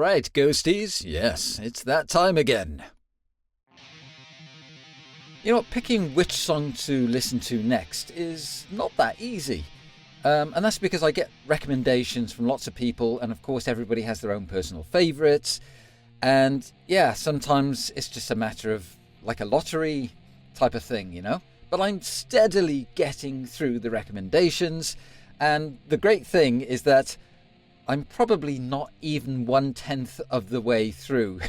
right, ghosties. Yes, it's that time again. You know what, picking which song to listen to next is not that easy. And that's because I get recommendations from lots of people, and of course everybody has their own personal favourites. And yeah, sometimes it's just a matter of like a lottery type of thing, you know? But I'm steadily getting through the recommendations, and the great thing is that I'm probably not even 1/10 of the way through,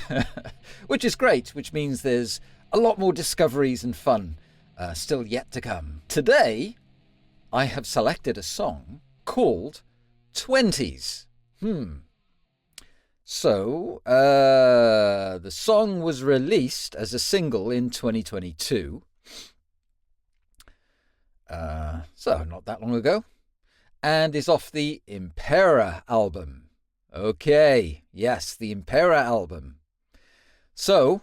which is great, which means there's a lot more discoveries and fun still yet to come. Today, I have selected a song called Twenties. So, the song was released as a single in 2022. So, not that long ago. And is off the Impera album. Okay, yes, the Impera album. So,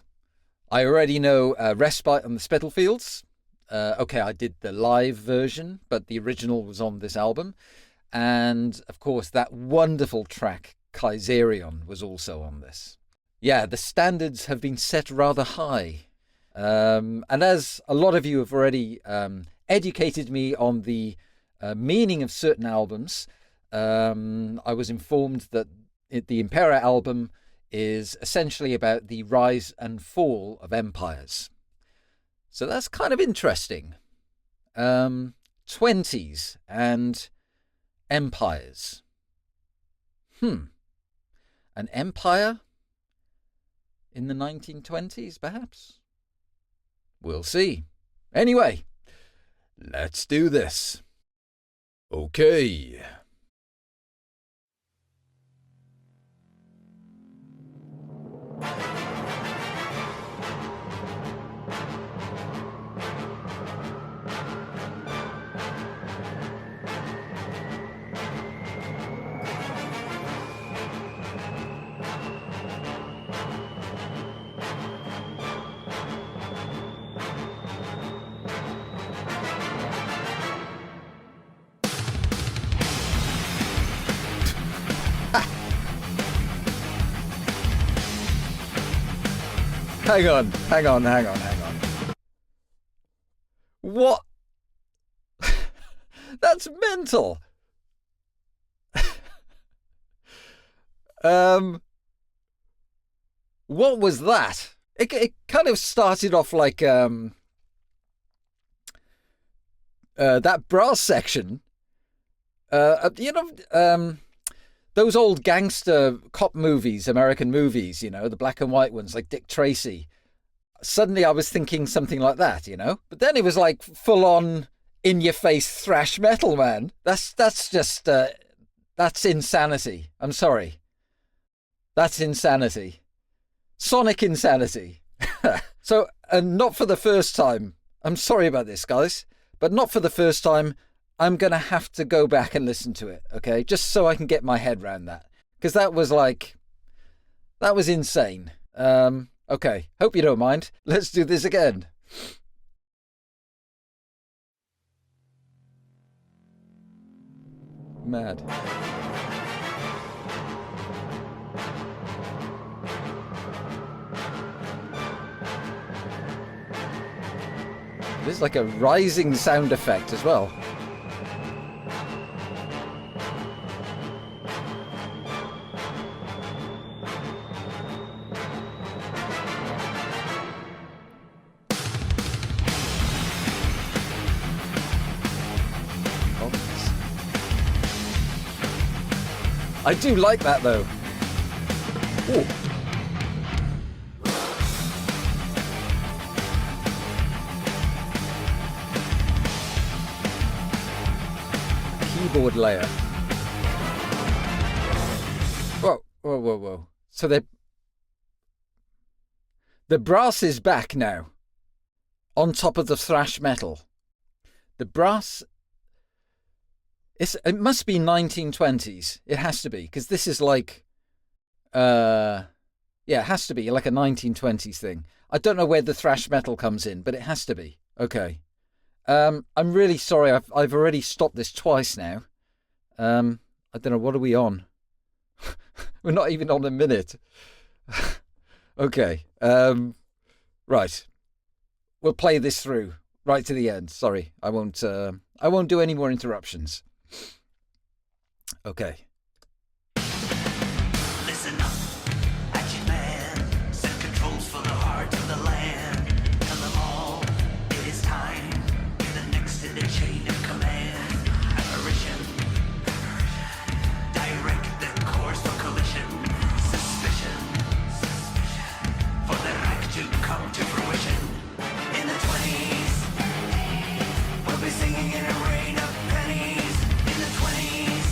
I already know Respite on the Spitalfields. Okay, I did the live version, but the original was on this album. And, of course, that wonderful track, Kaiserion, was also on this. Yeah, the standards have been set rather high. And as a lot of you have already educated me on the meaning of certain albums, I was informed that the Impera album is essentially about the rise and fall of empires. So that's kind of interesting. 20s and empires. An empire in the 1920s, perhaps? We'll see. Anyway, let's do this. Okay. Hang on. What? That's mental. What was that? It kind of started off like that brass section. Those old gangster cop movies, American movies, you know, the black and white ones like Dick Tracy. Suddenly I was thinking something like that, you know? But then it was like full on in your face thrash metal, man. That's just that's insanity. I'm sorry. That's insanity. Sonic insanity. So, and not for the first time. I'm sorry about this, guys, but not for the first time. I'm going to have to go back and listen to it, okay? Just so I can get my head around that. Because that was insane. Okay, hope you don't mind. Let's do this again. Mad. There's like a rising sound effect as well. I do like that though. Ooh. Keyboard layer. Whoa. So the brass is back now. On top of the thrash metal. The brass... It must be 1920s. It has to be, because this is like... yeah, it has to be like a 1920s thing. I don't know where the thrash metal comes in, but it has to be. Okay. I'm really sorry. I've already stopped this twice now. I don't know. What are we on? We're not even on a minute. Okay. Right. We'll play this through right to the end. Sorry, I won't do any more interruptions. Okay. Listen up, action man. Set controls for the heart of the land. Tell them all it is time. You're the next in the chain of command. Apparition. Direct the course for collision. Suspicion. For the act to come to fruition. In the 20s, we'll be singing in a rain of pennies. In the 20s,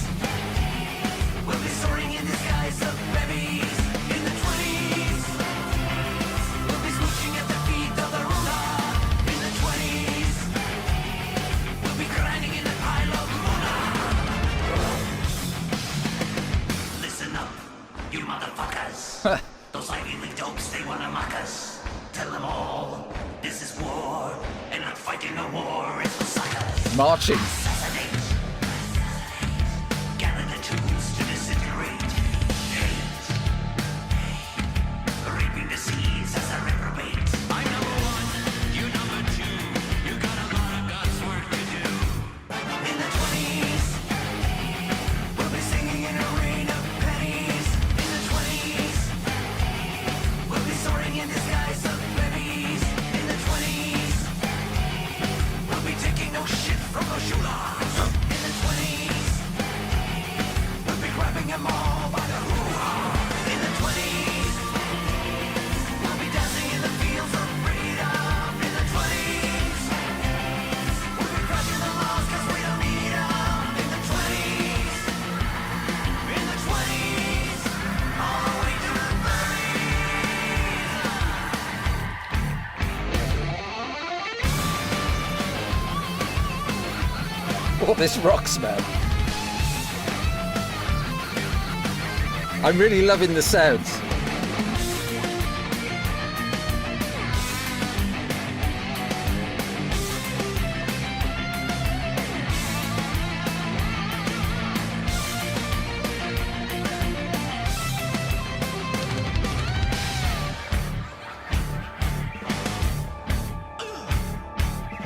we'll be soaring in the skies of babies. In the 20s, we'll be smooching at the feet of the ruler. In the 20s, we'll be grinding in the pile of moolah. Listen up, you motherfuckers. Those Ivy League dopes, they wanna mock us. Tell them all, this is war, and not fighting a war, it's for suckers. Marching. Assassinate. Gather the tools to disintegrate. Hate. Reaping the seeds as a reprobate. I'm number one, you number two. You got a lot of God's work to do. In the 20s, we'll be singing in a rain of pennies. In the 20s, we'll be soaring in the skies of babies. In the 20s, we'll be taking no shit from the shulahs. In the 20s, we'll be grabbing them all by the hoo-ha. In the 20s, we'll be dancing in the fields of freedom. In the 20s, we'll be crashing the laws 'cause we don't need them. In the 20s, all the way to the 30s. Oh, this rocks, man. I'm really loving the sounds.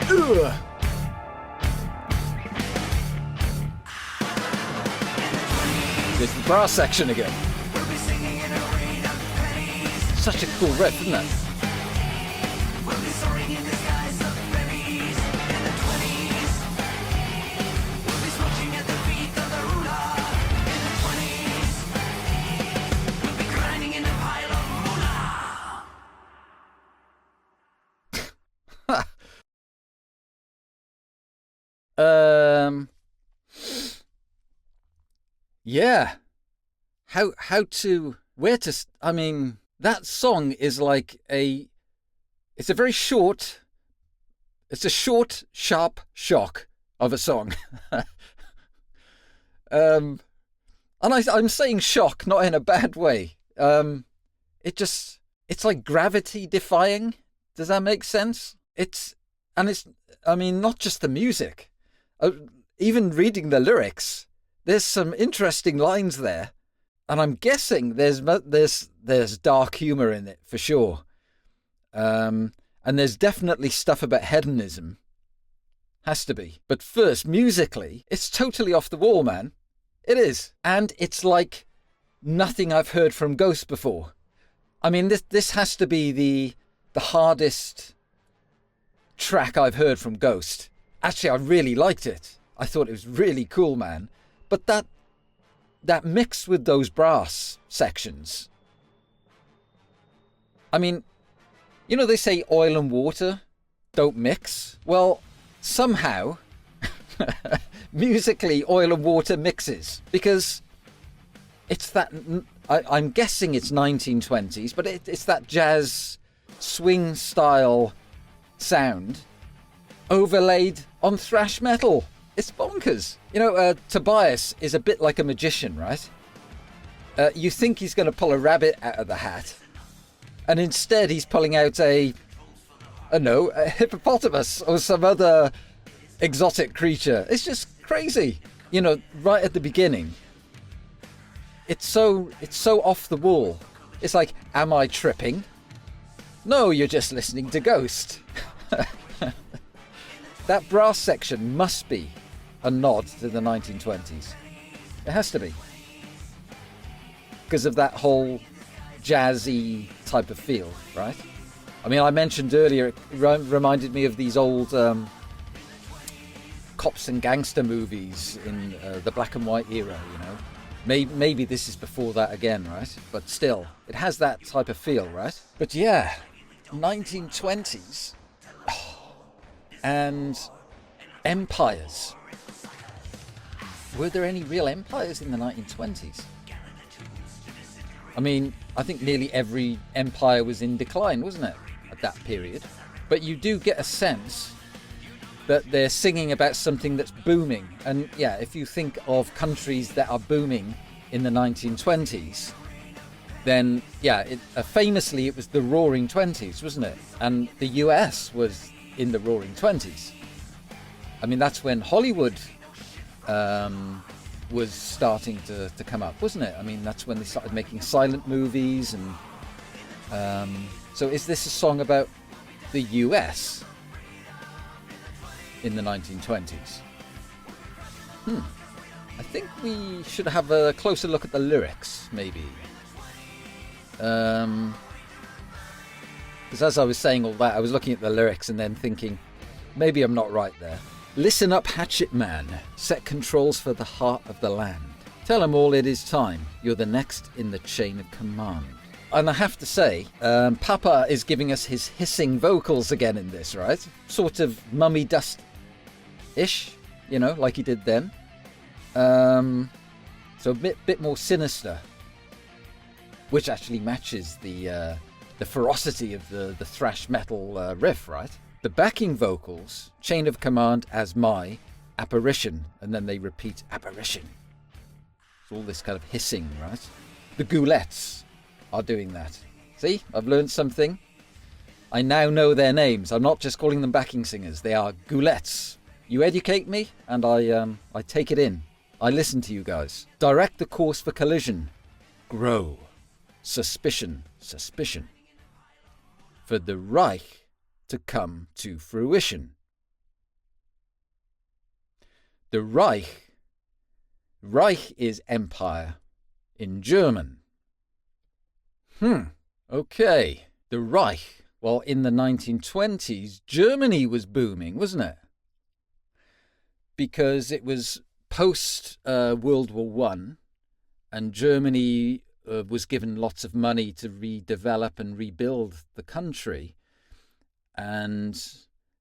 Ugh. There's the brass section again. We'll be singing in a rain of pennies. Such a cool riff, isn't it? We'll be soaring in the skies of babies. In the 20s, we'll be smooching at the feet of the ruler. In the 20s, we'll be grinding in the pile of moolah. Yeah. I mean, that song is like it's a short, sharp shock of a song. And I'm saying shock, not in a bad way. It's like gravity defying. Does that make sense? Not just the music. Even reading the lyrics, there's some interesting lines there, and I'm guessing there's dark humor in it for sure, and there's definitely stuff about hedonism. Has to be. But first, musically, it's totally off the wall, man. It is, and it's like nothing I've heard from Ghost before. I mean, this has to be the hardest track I've heard from Ghost. Actually, I really liked it. I thought it was really cool, man. But that mixed with those brass sections. I mean, you know they say oil and water don't mix? Well, somehow, musically, oil and water mixes. Because it's that, I'm guessing it's 1920s, but it's that jazz swing style sound overlaid on thrash metal. It's bonkers. You know, Tobias is a bit like a magician, right? You think he's going to pull a rabbit out of the hat, and instead he's pulling out a hippopotamus or some other exotic creature. It's just crazy. You know, right at the beginning, it's so off the wall. It's like, am I tripping? No, you're just listening to Ghost. That brass section must be a nod to the 1920s. It has to be. Because of that whole jazzy type of feel, right? I mean, I mentioned earlier, it reminded me of these old cops and gangster movies in the black and white era, you know. Maybe this is before that again, right? But still, it has that type of feel, right? But yeah, 1920s and empires. Were there any real empires in the 1920s? I mean, I think nearly every empire was in decline, wasn't it, at that period? But you do get a sense that they're singing about something that's booming. And yeah, if you think of countries that are booming in the 1920s, then yeah, famously it was the Roaring Twenties, wasn't it? And the US was in the Roaring Twenties. I mean, that's when Hollywood was starting to come up, wasn't it? I mean, that's when they started making silent movies. And so is this a song about the US in the 1920s? I think we should have a closer look at the lyrics, maybe. Because as I was saying all that, I was looking at the lyrics and then thinking, maybe I'm not right there. Listen up, hatchet man, set controls for the heart of the land. Tell 'em all it is time, you're the next in the chain of command. And I have to say, Papa is giving us his hissing vocals again in this, right? Sort of mummy dust-ish, you know, like he did then. So a bit more sinister, which actually matches the ferocity of the thrash metal riff, right? The backing vocals, chain of command as my apparition, and then they repeat apparition. It's all this kind of hissing, right? The Goulettes are doing that. See, I've learned something. I now know their names. I'm not just calling them backing singers. They are Goulettes. You educate me, and I take it in. I listen to you guys. Direct the course for collision. Grow. Suspicion. Suspicion. For the Reich to come to fruition. The Reich is empire in German. Okay. The Reich. Well, in the 1920s, Germany was booming, wasn't it? Because it was post World War One, and Germany was given lots of money to redevelop and rebuild the country. And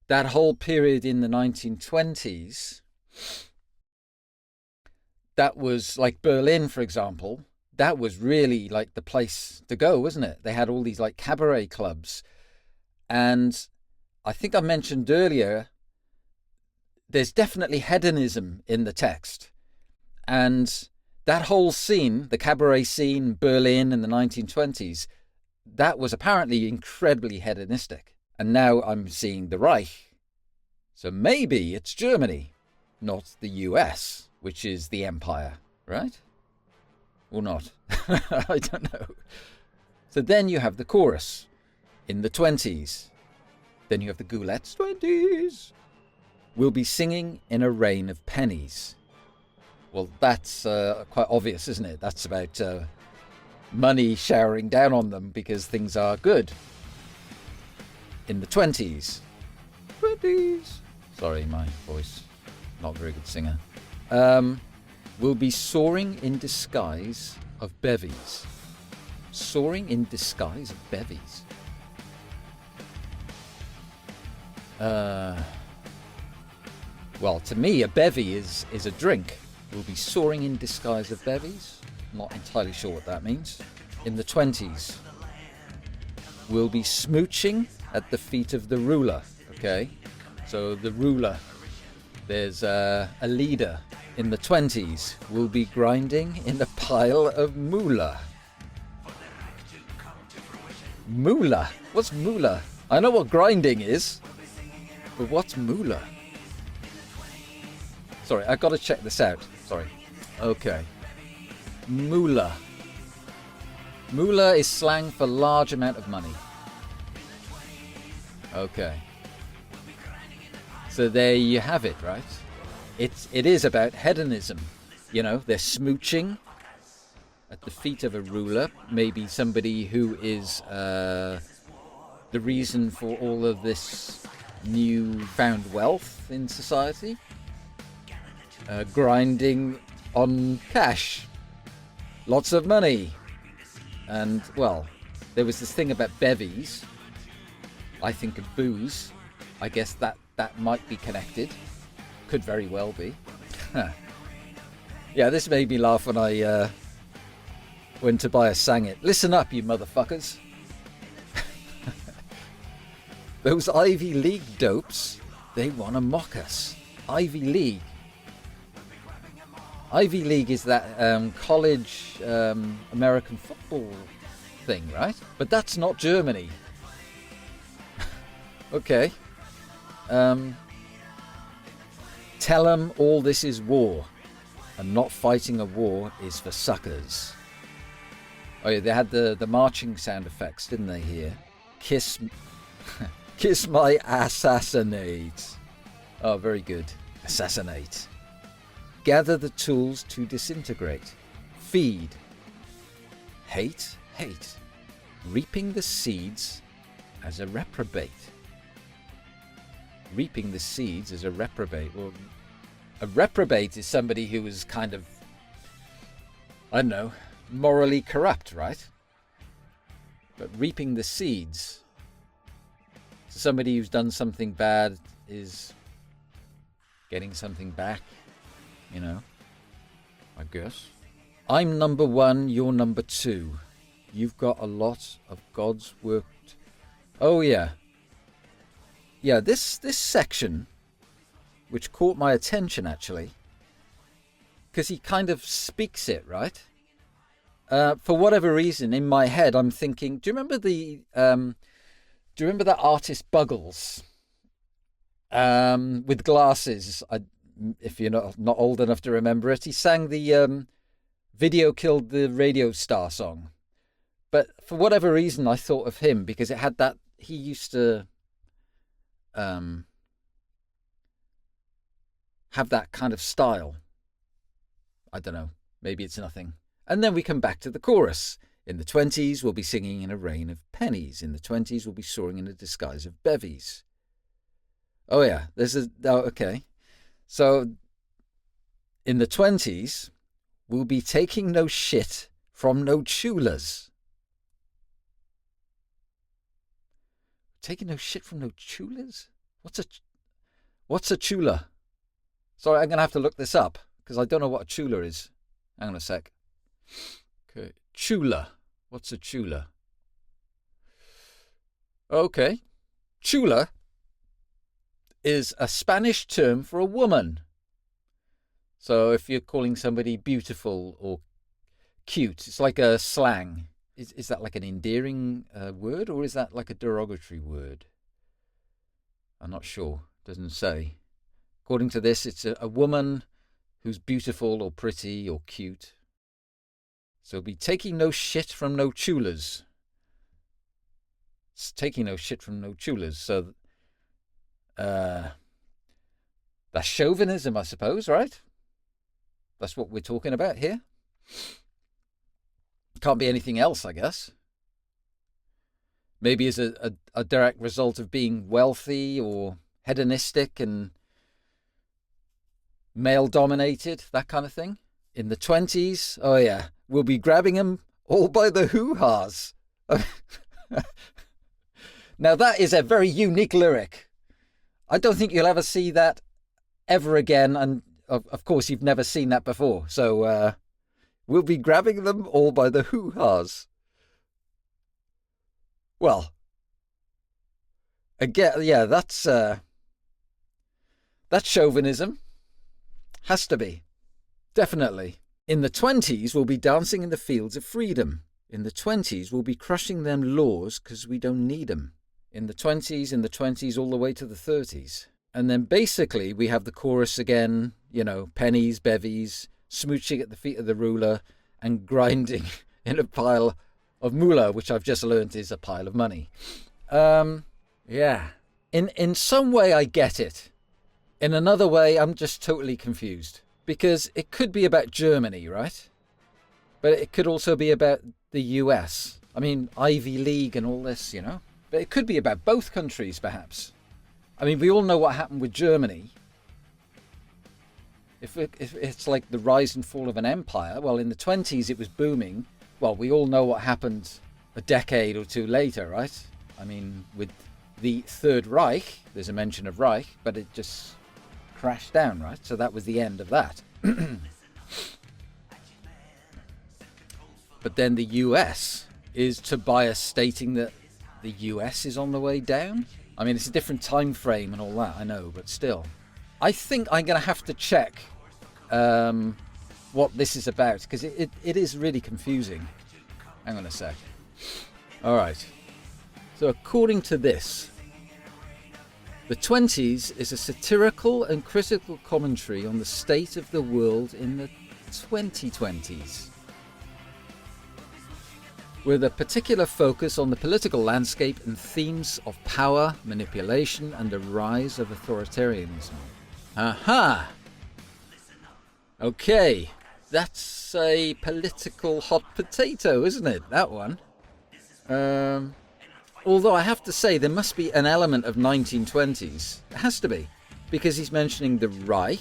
that whole period in the 1920s, that was like Berlin, for example, that was really like the place to go, wasn't it? They had all these like cabaret clubs. And I think I mentioned earlier, there's definitely hedonism in the text. And that whole scene, the cabaret scene, Berlin in the 1920s, that was apparently incredibly hedonistic. And now I'm seeing the Reich. So maybe it's Germany, not the US, which is the empire, right? Or not. I don't know. So then you have the chorus in the 20s. Then you have the Goulettes, 20s. We'll be singing in a rain of pennies. Well, that's quite obvious, isn't it? That's about money showering down on them because things are good. In the 20s. 20s. Sorry, my voice. Not a very good singer. We'll be soaring in disguise of bevies. Soaring in disguise of bevies. Well, to me, a bevy is a drink. We'll be soaring in disguise of bevies. Not entirely sure what that means. In the 20s. We'll be smooching at the feet of the ruler. Okay, so the ruler. There's a leader. In the 20s. We'll be grinding in a pile of moolah. Moolah? What's moolah? I know what grinding is. But what's moolah? Sorry, I've got to check this out. Sorry. Okay. moolah. Moolah is slang for large amount of money. Okay. So there you have it, right? It is about hedonism. You know, they're smooching at the feet of a ruler. Maybe somebody who is the reason for all of this newfound wealth in society. Grinding on cash. Lots of money. And, well, there was this thing about bevies. I think of booze. I guess that might be connected. Could very well be. Yeah, this made me laugh when I went to buy a Sangit. Listen up, you motherfuckers. Those Ivy League dopes, they want to mock us. Ivy League. Ivy League is that college American football thing, right? But that's not Germany. Okay. Tell them all this is war, and not fighting a war is for suckers. Oh yeah, they had the marching sound effects, didn't they? Here, kiss my assassinate. Oh, very good. Assassinate. Gather the tools to disintegrate. Feed. Hate. Reaping the seeds as a reprobate. Reaping the seeds as a reprobate. Well, a reprobate is somebody who is kind of, I don't know, morally corrupt, right? But reaping the seeds, somebody who's done something bad is getting something back, you know, I guess. I'm number one, you're number two. You've got a lot of God's work. Oh yeah. Yeah, this section, which caught my attention actually, because he kind of speaks it, right? For whatever reason, in my head, I'm thinking, do you remember that artist Buggles? With glasses. If you're not old enough to remember it, he sang the Video Killed the Radio Star song. But for whatever reason, I thought of him because it had that, he used to have that kind of style. I don't know. Maybe it's nothing. And then we come back to the chorus. In the 20s, we'll be singing in a rain of pennies. In the 20s, we'll be soaring in a disguise of bevies. Oh, yeah. Okay. So, in the 20s, we'll be taking no shit from no chulas. Taking no shit from no chulas? What's a chula? Sorry, I'm going to have to look this up, because I don't know what a chula is. Hang on a sec. Okay. Chula. What's a chula? Okay. Chula is a Spanish term for a woman. So if you're calling somebody beautiful or cute, it's like a slang. Is that like an endearing word, or is that like a derogatory word? I'm not sure. Doesn't say. According to this, it's a woman who's beautiful or pretty or cute. So be taking no shit from no chulas. It's taking no shit from no chulas. So that's chauvinism, I suppose, right? That's what we're talking about here. Can't be anything else, I guess. Maybe as a direct result of being wealthy or hedonistic and male-dominated, that kind of thing. In the 20s, oh yeah, we'll be grabbing them all by the hoo-has. Now that is a very unique lyric. I don't think you'll ever see that ever again, and of course you've never seen that before. So we'll be grabbing them all by the hoo-has. Well, again, yeah, that's chauvinism. Has to be. Definitely. In the 20s, we'll be dancing in the fields of freedom. In the 20s, we'll be crushing them laws because we don't need them. In the 20s, all the way to the 30s. And then basically, we have the chorus again, you know, pennies, bevies, smooching at the feet of the ruler. and grinding in a pile of moolah, which I've just learnt is a pile of money. Yeah. In some way I get it. In another way I'm just totally confused. Because it could be about Germany, right? But it could also be about the US. I mean, Ivy League and all this, you know? But it could be about both countries, perhaps. I mean, we all know what happened with Germany. If it's like the rise and fall of an empire, well, in the 20s it was booming. Well, we all know what happened a decade or two later, right? I mean, with the Third Reich, there's a mention of Reich, but it just crashed down, right? So that was the end of that. But then the US is Tobias stating that the US is on the way down. I mean, it's a different time frame and all that, I know, but still. I think I'm going to have to check what this is about, because it is really confusing. Hang on a sec. All right. So according to this, the 20s is a satirical and critical commentary on the state of the world in the 2020s, with a particular focus on the political landscape and themes of power, manipulation, and the rise of authoritarianism. Aha! Okay, that's a political hot potato, isn't it? That one. Although I have to say, there must be an element of 1920s. It has to be. Because he's mentioning the Reich,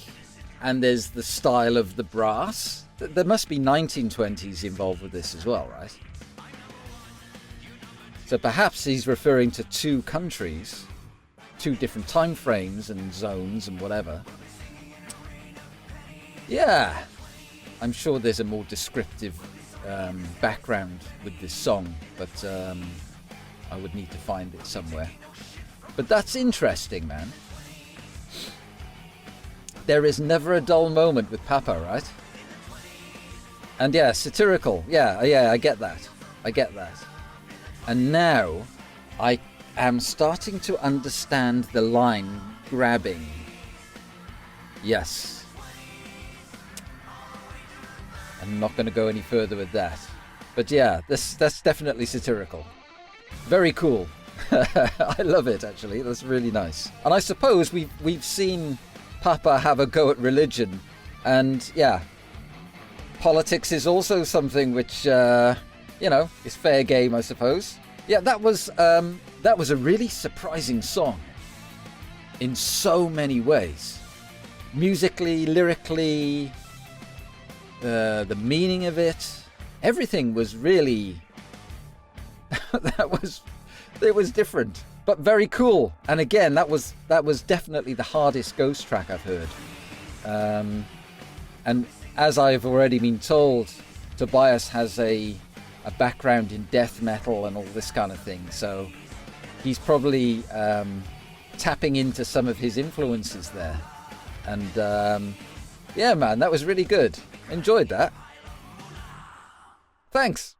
and there's the style of the brass. There must be 1920s involved with this as well, right? So perhaps he's referring to two countries, two different time frames and zones and whatever. Yeah, I'm sure there's a more descriptive background with this song, but I would need to find it somewhere. But that's interesting, man. There is never a dull moment with Papa, right? And yeah, satirical. Yeah, I get that. I get that. And now I am starting to understand the line grabbing. Yes. I'm not going to go any further with that. But yeah, that's definitely satirical. Very cool. I love it, actually. That's really nice. And I suppose we've seen Papa have a go at religion. And yeah, politics is also something which, is fair game, I suppose. Yeah, that was a really surprising song in so many ways. Musically, lyrically, the meaning of it, everything was really it was different, but very cool. And again, that was definitely the hardest Ghost track I've heard. And as I've already been told, Tobias has a background in death metal and all this kind of thing, so he's probably tapping into some of his influences there. And yeah, man, that was really good. Enjoyed that. Thanks.